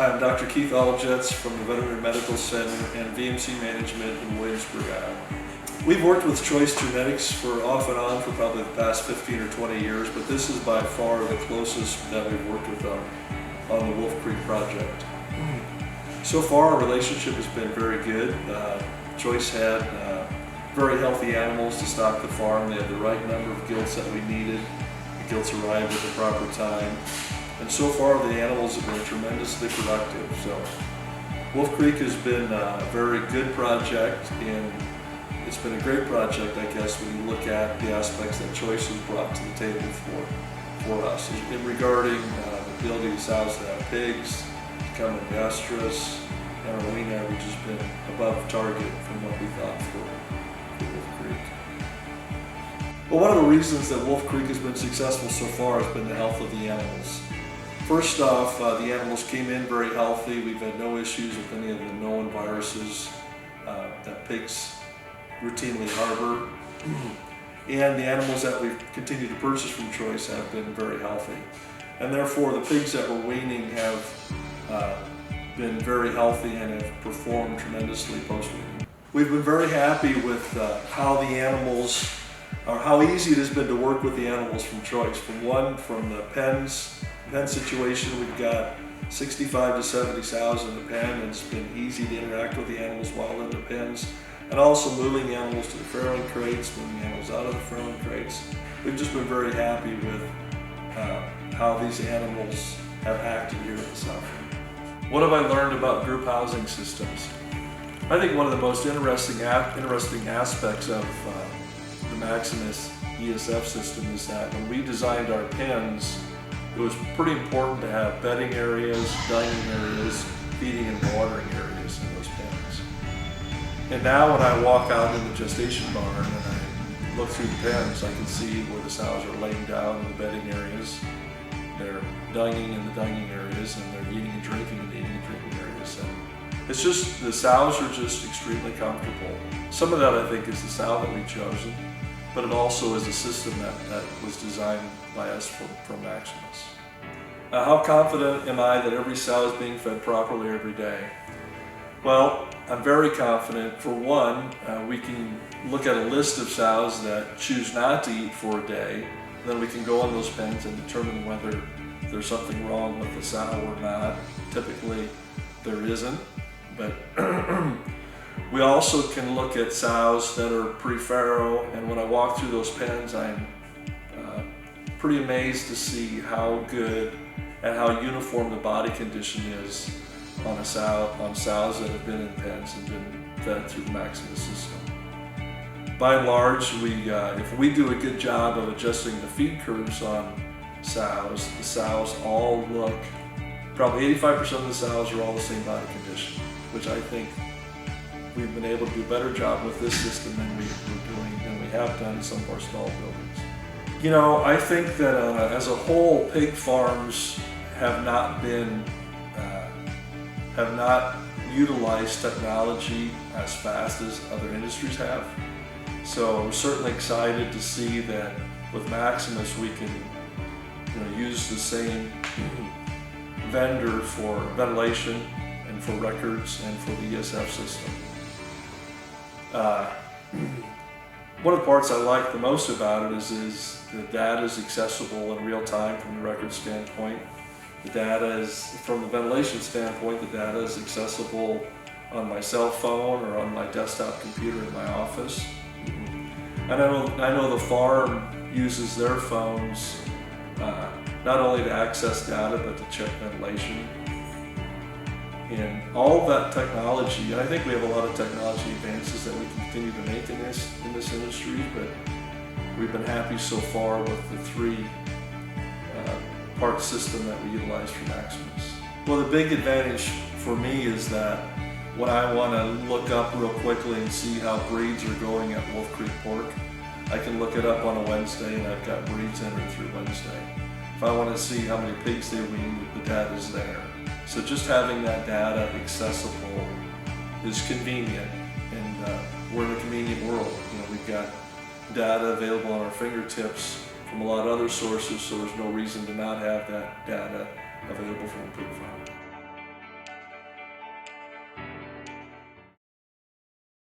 I'm Dr. Aljets from the Veterinary Medical Center and VMC Management in Williamsburg, Iowa. We've worked with Choice Genetics for off and on for probably the past 15 or 20 years, but this is by far the closest that we've worked with them on the Wolf Creek project. So far, our relationship has been very good. Choice had very healthy animals to stock the farm. They had the right number of gilts that we needed. The gilts arrived at the proper time. And so far, the animals have been tremendously productive. So Wolf Creek has been a very good project, and it's been a great project, I guess, when you look at the aspects that Choice has brought to the table for us. In regarding the ability of sows to have pigs, become industrious, and our wean average has been above target from what we thought for Wolf Creek. Well, one of the reasons that Wolf Creek has been successful so far has been the health of the animals. First off, the animals came in very healthy. We've had no issues with any of the known viruses that pigs routinely harbor. And the animals that we've continued to purchase from Choice have been very healthy. And therefore, the pigs that we're weaning have been very healthy and have performed tremendously post-weaning. We've been very happy with how the animals, or how easy it has been to work with the animals from Choice. From the pen situation, we've got 65 to 70 sows in the pen, and it's been easy to interact with the animals while in the pens. And also moving the animals to the farrowing crates, moving the animals out of the farrowing crates. We've just been very happy with how these animals have acted here at the sow farm. What have I learned about group housing systems? I think one of the most interesting aspects of the Maximus ESF system is that when we designed our pens, it was pretty important to have bedding areas, dining areas, feeding and watering areas in those pens. And now when I walk out in the gestation barn and I look through the pens, I can see where the sows are laying down in the bedding areas, they're dining in the dining areas, and they're eating and drinking in the eating and drinking areas. And it's just, the sows are just extremely comfortable. Some of that I think is the sow that we've chosen, but it also is a system that was designed by us from Maximus. How confident am I that every sow is being fed properly every day? Well, I'm very confident. For one, we can look at a list of sows that choose not to eat for a day. Then we can go in those pens and determine whether there's something wrong with the sow or not. Typically, there isn't, but we also can look at sows that are pre-farrow, and when I walk through those pens, I'm pretty amazed to see how good and how uniform the body condition is on sows that have been in pens and been fed through the Maximus system. By and large, if we do a good job of adjusting the feed curves on sows, the sows all look, probably 85% of the sows are all the same body condition, which I think we've been able to do a better job with this system than we have done in some of our stall buildings. You know, I think that as a whole, pig farms have not utilized technology as fast as other industries have. So I'm certainly excited to see that with Maximus we can use the same vendor for ventilation and for records and for the ESF system. One of the parts I like the most about it is the data is accessible in real time from the record standpoint. The data is, from the ventilation standpoint, the data is accessible on my cell phone or on my desktop computer in my office. And I know the farm uses their phones not only to access data but to check ventilation. And all of that technology, and I think we have a lot of technology advances that we can continue to make in this industry, but we've been happy so far with the three-part system that we utilize for Maximus. Well, the big advantage for me is that when I want to look up real quickly and see how breeds are going at Wolf Creek Pork, I can look it up on a Wednesday and I've got breeds entered through Wednesday. If I want to see how many pigs they weaned, the data is there. So just having that data accessible is convenient, and we're in a convenient world. We've got data available on our fingertips from a lot of other sources, so there's no reason to not have that data available from a pig farm.